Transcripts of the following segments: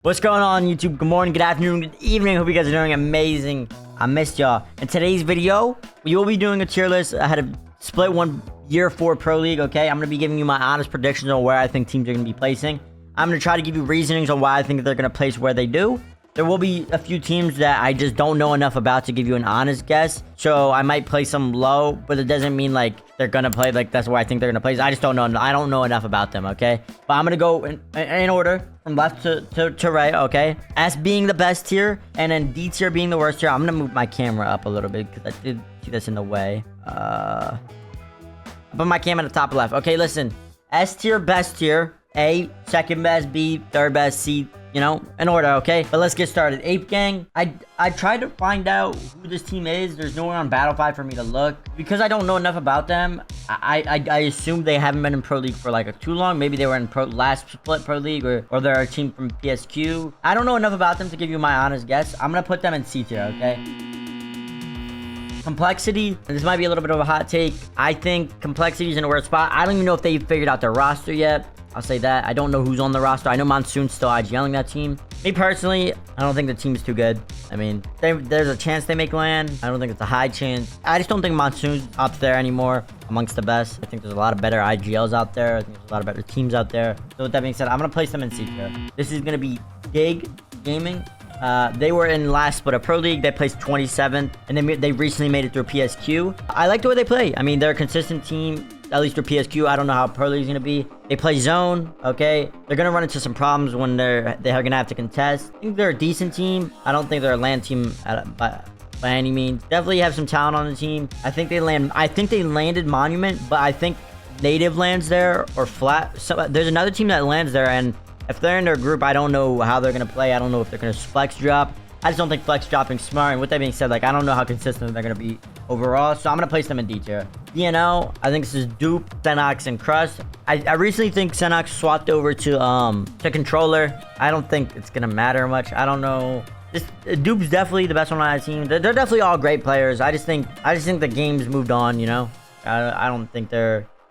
What's going on, YouTube? Good morning, good afternoon, good evening. Hope you guys are doing amazing. I missed y'all. In today's video, we will be doing a tier list. I had a split one year 4 pro league, okay? I'm going to be giving you my honest predictions on where I think teams are going to be placing. I'm going to try to give you reasonings on why I think they're going to place where they do. There will be a few teams that I just don't know enough about to give you an honest guess. So I might place them low, but it doesn't mean like they're going to play like that's where I think they're going to place. I just don't know. I don't know enough about them, okay? But I'm going to go in order from left to right, okay? S being the best tier and then D tier being the worst tier. I'm going to move my camera up a little bit because I did see this in the way. Put my camera at the top left. Okay, listen. S tier, best tier. A, second best. B, third best. C, you know, in order, okay? But let's get started. Ape Gang, I tried to find out who this team is. There's nowhere on Battlefy for me to look. Because I don't know enough about them, I assume they haven't been in Pro League for like too long. Maybe they were in last split Pro League or they're a team from PSQ. I don't know enough about them to give you my honest guess. I'm gonna put them in C tier, okay? Complexity, and this might be a little bit of a hot take. I think Complexity's in a weird spot. I don't even know if they've figured out their roster yet. I'll say that. I don't know who's on the roster. I know Monsoon's still IGLing that team. Me personally, I don't think the team's too good. I mean, there's a chance they make land. I don't think it's a high chance. I just don't think Monsoon's up there anymore amongst the best. I think there's a lot of better IGLs out there. I think there's a lot of better teams out there. So with that being said, I'm going to place them in C tier. This is going to be Gig Gaming. They were in last split of Pro League. They placed 27th, and they recently made it through PSQ. I like the way they play. I mean, they're a consistent team, at least through PSQ. I don't know how Pro League's gonna be. They play zone, okay? They're gonna run into some problems when they're gonna have to contest. I think they're a decent team. I don't think they're a land team by any means. Definitely have some talent on the team. I think they landed Monument, but I think Native lands there or Flat. So there's another team that lands there, and if they're in their group, I don't know how they're going to play. I don't know if they're going to flex drop. I just don't think flex dropping's smart. And with that being said, like, I don't know how consistent they're going to be overall. So I'm going to place them in D tier. DNL, I think this is Dupe, Xenox, and Crust. I recently think Xenox swapped over to Controller. I don't think it's going to matter much. I don't know. Dupe's definitely the best one on that team. They're definitely all great players. I just think the game's moved on, you know? I don't think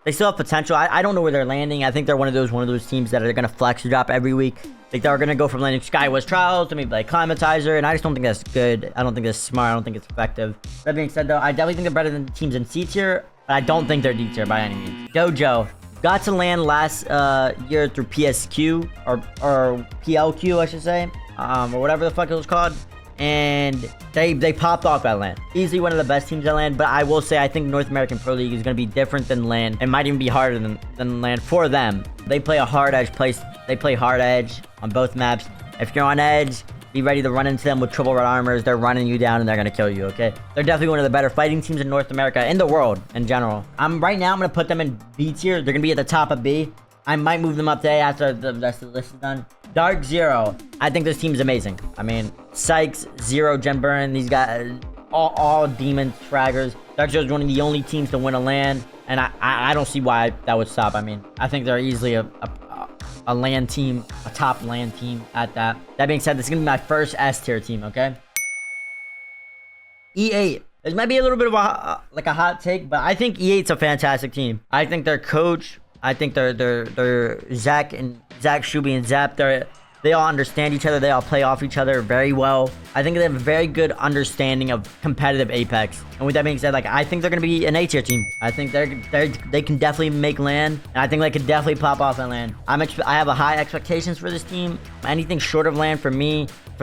they still have potential. I don't know where they're landing. I think they're one of those teams that are going to flex drop every week. Like, they're going to go from landing Skywest Trials to maybe like Climatizer, and I just don't think that's good. I don't think that's smart. I don't think it's effective. That being said, though, I definitely think they're better than teams in C tier, but I don't think they're D tier by any means. Dojo got to land last year through PSQ or PLQ, I should say, or whatever the fuck it was called. And they popped off at LAN. Easily one of the best teams at LAN, but I will say I think North American Pro League is going to be different than LAN. It might even be harder than LAN for them. They play a hard edge place. They play hard edge on both maps. If you're on edge, be ready to run into them with triple red armors. They're running you down and they're going to kill you, okay? They're definitely one of the better fighting teams in North America, in the world in general. Right now, I'm going to put them in B tier. They're going to be at the top of B. I might move them up today after the rest of the list is done. Dark Zero. I think this team is amazing. I mean, Sykes, Zero, Gen Burn, these guys, all demons, fraggers. Dark Zero is one of the only teams to win a LAN, and I don't see why that would stop. I mean, I think they're easily a LAN team, a top LAN team at that. That being said, this is going to be my first S tier team, okay? E8. This might be a little bit of a hot take, but I think E8's a fantastic team. I think their coach, I think they're Zach, Shuby, and Zap. They all understand each other. They all play off each other very well. I think they have a very good understanding of competitive Apex. And with that being said, like, I think they're gonna be an A tier team. I think they can definitely make LAN, and I think they could definitely pop off in LAN. I have a high expectations for this team. Anything short of LAN for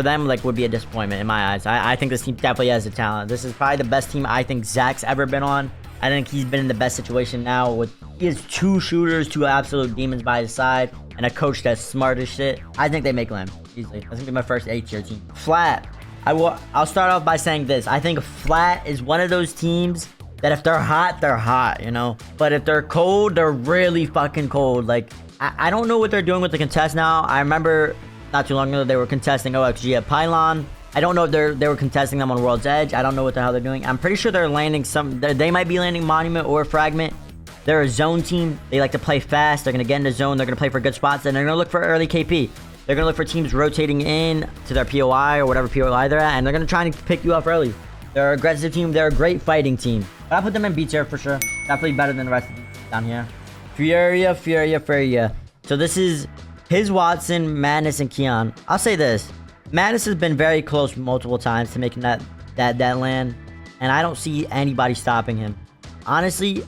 them, like, would be a disappointment in my eyes. I think this team definitely has the talent. This is probably the best team I think Zach's ever been on. I think he's been in the best situation now he has 2 shooters, 2 absolute demons by his side, and a coach that's smart as shit. I think they make LAN easily. That's gonna be my first A tier team. Flat. I'll start off by saying this. I think Flat is one of those teams that if they're hot, you know? But if they're cold, they're really fucking cold. Like, I don't know what they're doing with the contest now. I remember not too long ago they were contesting OXG at Pylon. I don't know if they were contesting them on World's Edge. I don't know what the hell they're doing. I'm pretty sure they're landing they might be landing Monument or Fragment. They're a zone team. They like to play fast. They're going to get into zone. They're going to play for good spots, and they're going to look for early KP. They're going to look for teams rotating in to their POI or whatever POI they're at, and they're going to try and pick you off early. They're an aggressive team. They're a great fighting team. But I put them in B tier for sure. Definitely better than the rest of them down here. Furia. So this is His Watson, Madness, and Keon. I'll say this. Madness has been very close multiple times to making that land, and I don't see anybody stopping him. Honestly,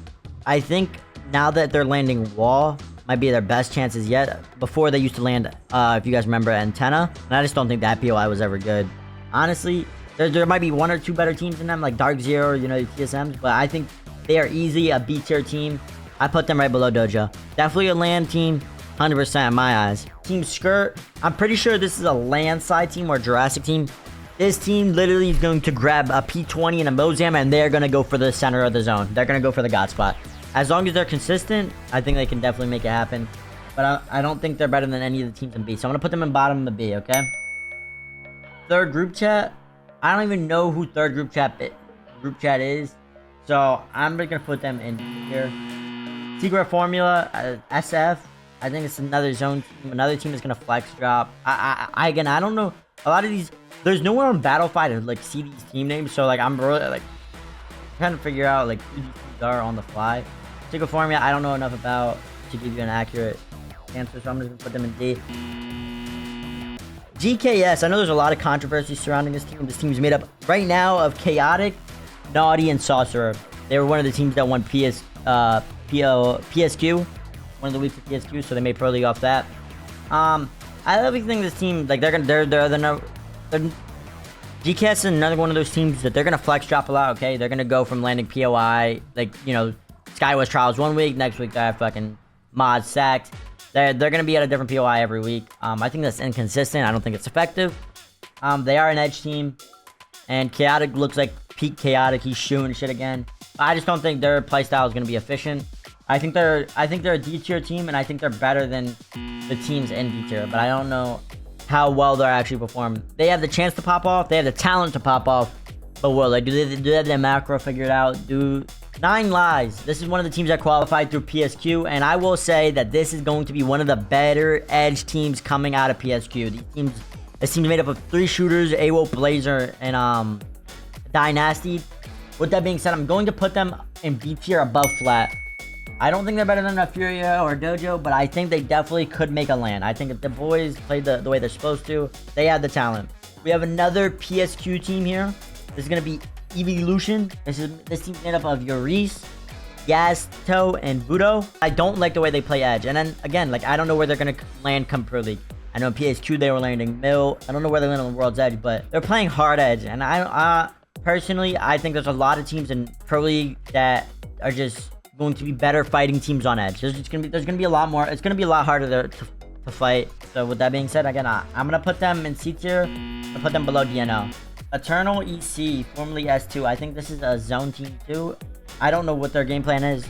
I think now that they're landing wall might be their best chances yet. Before they used to land, if you guys remember, antenna, and I just don't think that POI was ever good. Honestly, there might be one or two better teams than them, like Dark Zero, you know, TSMs, but I think they are easily a B tier team. I put them right below Dojo. Definitely a land team, 100% in my eyes. Team Skirt, I'm pretty sure this is a landside team or Jurassic team. This team literally is going to grab a P20 and a Mozam, and they're going to go for the center of the zone. They're going to go for the God spot. As long as they're consistent, I think they can definitely make it happen. But I don't think they're better than any of the teams in B. So I'm going to put them in bottom of the B, okay? Third group chat. I don't even know who third group chat is. So I'm just going to put them in here. Secret Formula, SF. I think it's another zone team. Another team is going to flex drop. Again, I don't know. A lot of these, there's nowhere on Battlefy to like see these team names. So like I'm really like trying to figure out like who these teams are on the fly. Secret Formula, I don't know enough about to give you an accurate answer. So I'm just going to put them in D. GKS, I know there's a lot of controversy surrounding this team. This team's made up right now of Chaotic, Naughty, and Sorcerer. They were one of the teams that won PSQ, one of the weeks of PSQ, so they made Pro League off that. I really think this team, like GKS is another one of those teams that they're gonna flex drop a lot. Okay, they're gonna go from landing POI, like you know, Skywest Trials one week, next week they have fucking mods sacked. They're gonna be at a different POI every week. I think that's inconsistent. I don't think it's effective. They are an edge team, and Chaotic looks like peak Chaotic. He's shooting shit again. I just don't think their playstyle is gonna be efficient. I think they're a D tier team, and I think they're better than the teams in D tier. But I don't know how well they're actually performing. They have the chance to pop off. They have the talent to pop off. But will they? Do they have their macro figured out? Nine Lives. This is one of the teams that qualified through PSQ, and I will say that this is going to be one of the better edge teams coming out of PSQ. This team's made up of 3 shooters, AWO, Blazer, and Dynasty. With that being said, I'm going to put them in B tier above flat. I don't think they're better than a Furia or Dojo, but I think they definitely could make a land. I think if the boys play the way they're supposed to, they have the talent. We have another PSQ team here. This is going to be Evolution. This team's made up of Yuris, Gasto, and Budo. I don't like the way they play edge. And then, again, like I don't know where they're going to land come Pro League. I know in PSQ they were landing Mill. I don't know where they land on the World's Edge, but they're playing hard edge. And personally, I think there's a lot of teams in Pro League that are just going to be better fighting teams on edge. There's gonna be a lot more. It's gonna be a lot harder to fight. So with that being said, again, I'm gonna put them in C tier. I'll put them below DNO. Eternal EC, formerly S2. I think this is a zone team too. I don't know what their game plan is.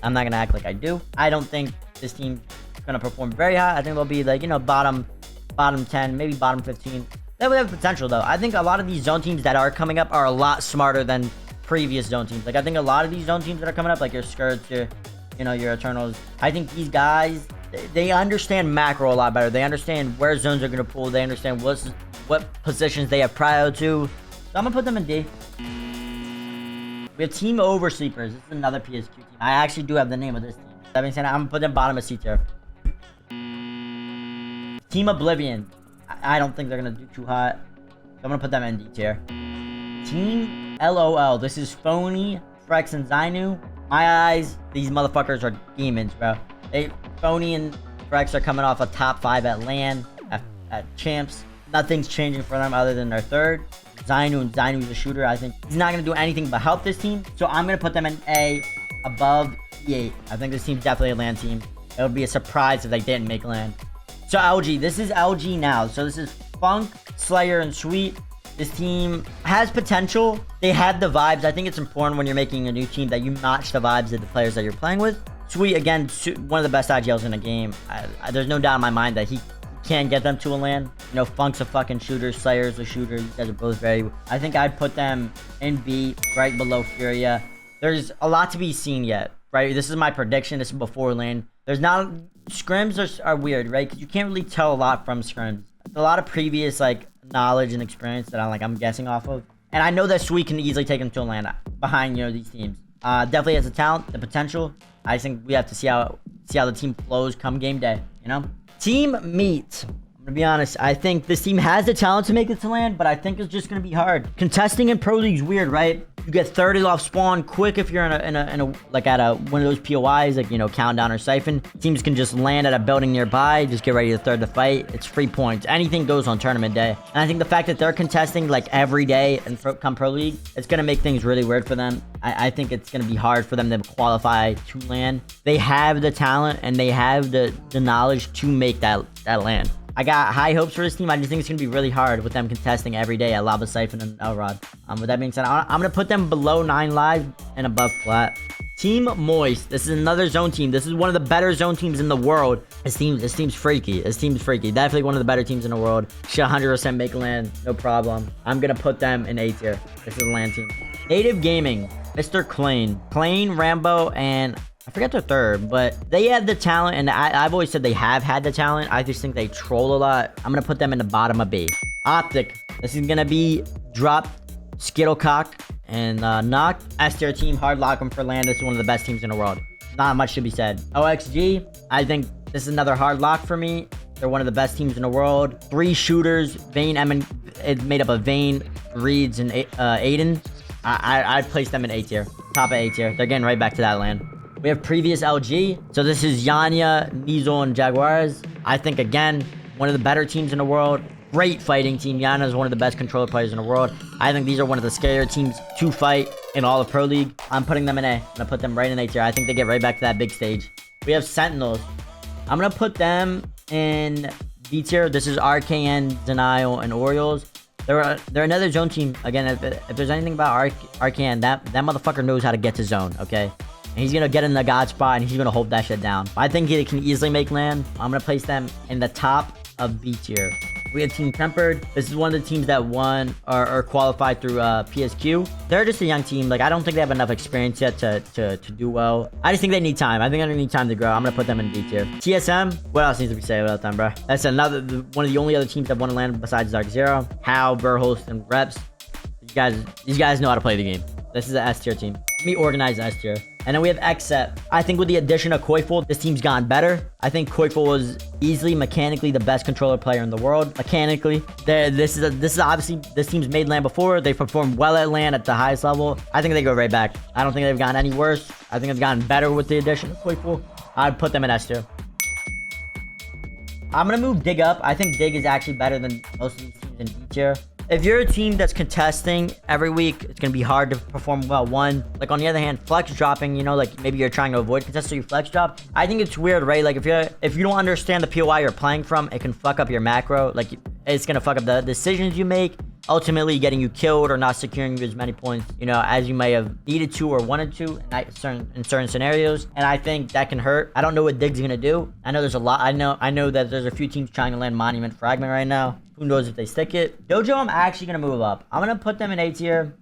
I'm not gonna act like I do. I don't think this team is gonna perform very high. I think they'll be like, you know, bottom 10, maybe bottom 15. They have potential though. I think a lot of these zone teams that are coming up are a lot smarter than previous zone teams. Like I think a lot of these zone teams that are coming up, like your Skirts, your Eternals, I think these guys, they understand macro a lot better. They understand where zones are gonna pull. They understand what positions they have prio to. So I'm gonna put them in D. We have Team Oversleepers. This is another PSQ team. I actually do have the name of this team. That being said, I'm gonna put them bottom of C tier. Team Oblivion. I don't think they're gonna do too hot. So I'm gonna put them in D tier. Team LOL. This is Phony, Frex, and Zainu. My eyes, these motherfuckers are demons, bro. Phony and Frex are coming off a top 5 at LAN, at Champs. Nothing's changing for them other than their third. Zainu's a shooter. I think he's not gonna do anything but help this team. So I'm gonna put them in A, above E8. I think this team's definitely a LAN team. It would be a surprise if they didn't make LAN. So LG, this is LG now. So this is Funk, Slayer, and Sweet. This team has potential. They have the vibes. I think it's important when you're making a new team that you match the vibes of the players that you're playing with. Sweet, again, one of the best IGLs in the game. There's no doubt in my mind that he can get them to a LAN. You know, Funk's a fucking shooter. Slayer's a shooter. You guys are both very... I think I'd put them in B, right below Furia. There's a lot to be seen yet, right? This is my prediction. This is before LAN. There's not... Scrims are weird, right? Because you can't really tell a lot from scrims. There's a lot of previous, like, knowledge and experience that I'm guessing off of. And I know that Sweet can easily take them to a LAN behind, you know, these teams. Definitely has the talent, the potential. I think we have to see how the team flows come game day. you know? Team meet. I'm gonna be honest, I think this team has the talent to make it to land, but I think it's just gonna be hard. Contesting in Pro League's weird, right? You get 30 off spawn quick if you're in a like at a one of those POIs, like, you know, countdown or siphon. Teams can just land at a building nearby, just get ready to third the fight. It's free points. Anything goes on tournament day. And I think the fact that they're contesting like every day and come Pro League, it's gonna make things really weird for them. I think it's gonna be hard for them to qualify to land. They have the talent and they have the knowledge to make that land. I got high hopes for this team. I just think it's going to be really hard with them contesting every day at Lava Siphon and Elrod. With that being said, I'm going to put them below 9 live and above flat. Team Moist. This is another zone team. This is one of the better zone teams in the world. This team's freaky. This team's freaky. Definitely one of the better teams in the world. Should 100% make land. No problem. I'm going to put them in A tier. This is a land team. Native Gaming. Mr. Clain, Rambo, and I forget their third, but they have the talent, and I've always said they have had the talent. I just think they troll a lot. I'm going to put them in the bottom of B. Optic. This is going to be Drop, Skittlecock, and Knock. S tier team, hard lock them for land. This is one of the best teams in the world. Not much should be said. OXG. I think this is another hard lock for me. They're one of the best teams in the world. 3 shooters. Vayne, it's made up of Vayne, Reeds, and Aiden. I'd place them in A tier. Top of A tier. They're getting right back to that land. We have previous LG. So this is Yanya, Nizo, and Jaguars. I think, again, one of the better teams in the world. Great fighting team. Yana is one of the best controller players in the world. I think these are one of the scarier teams to fight in all of Pro League. I'm putting them in A. I'm going to put them right in A tier. I think they get right back to that big stage. We have Sentinels. I'm going to put them in D tier. This is RKN, Denial, and Orioles. They're another zone team. Again, if there's anything about RKN, that motherfucker knows how to get to zone, okay? And he's going to get in the God spot, and he's going to hold that shit down. I think he can easily make land. I'm going to place them in the top of B tier. We have Team Tempered. This is one of the teams that won or qualified through PSQ. They're just a young team. Like, I don't think they have enough experience yet to do well. I just think they need time. I think they need time to grow. I'm going to put them in B tier. TSM. What else needs to be said about them, bro? That's another one of the only other teams that won a land besides Dark Zero. How, Burhost, and Reps. These guys know how to play the game. This is an S tier team. Let me organize S tier. And then we have Xset. I think with the addition of Koiful, this team's gotten better. I think Koiful was easily mechanically the best controller player in the world. Mechanically, this is obviously, this team's made land before. They performed well at land at the highest level. I think they go right back. I don't think they've gotten any worse. I think they've gotten better with the addition of Koiful. I'd put them in S tier. I'm gonna move Dig up. I think Dig is actually better than most of these teams in D tier. If you're a team that's contesting every week, it's going to be hard to perform well. Like, on the other hand, flex dropping, you know, like, maybe you're trying to avoid contest, so you flex drop. I think it's weird, right? Like, if you don't understand the POI you're playing from, it can fuck up your macro. Like, it's going to fuck up the decisions you make, ultimately getting you killed or not securing you as many points, you know, as you may have needed to or wanted to in certain scenarios. And I think that can hurt. I don't know what Dig's going to do. I know there's a lot. I know that there's a few teams trying to land Monument Fragment right now. Who knows if they stick it. Dojo, I'm actually going to move up. I'm going to put them in A tier.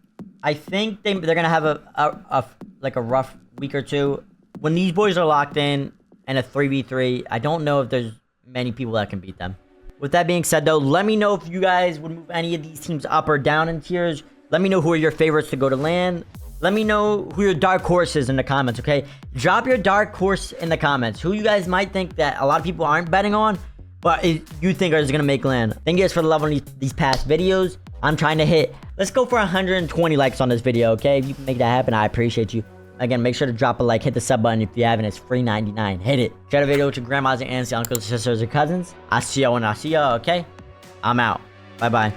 I think they're going to have a rough week or two. When these boys are locked in and a 3v3, I don't know if there's many people that can beat them. With that being said, though, let me know if you guys would move any of these teams up or down in tiers. Let me know who are your favorites to go to land. Let me know who your dark horse is in the comments, okay? Drop your dark horse in the comments. Who you guys might think that a lot of people aren't betting on, but you think is going to make land. Thank you guys for the love on these past videos. I'm trying to hit, let's go for 120 likes on this video, okay? If you can make that happen, I appreciate you. Again, make sure to drop a like, hit the sub button if you haven't. It's free 99. Hit it. Share the video with your grandmas and aunts, uncles, sisters, or cousins. I'll see y'all when I see y'all, okay? I'm out. Bye-bye.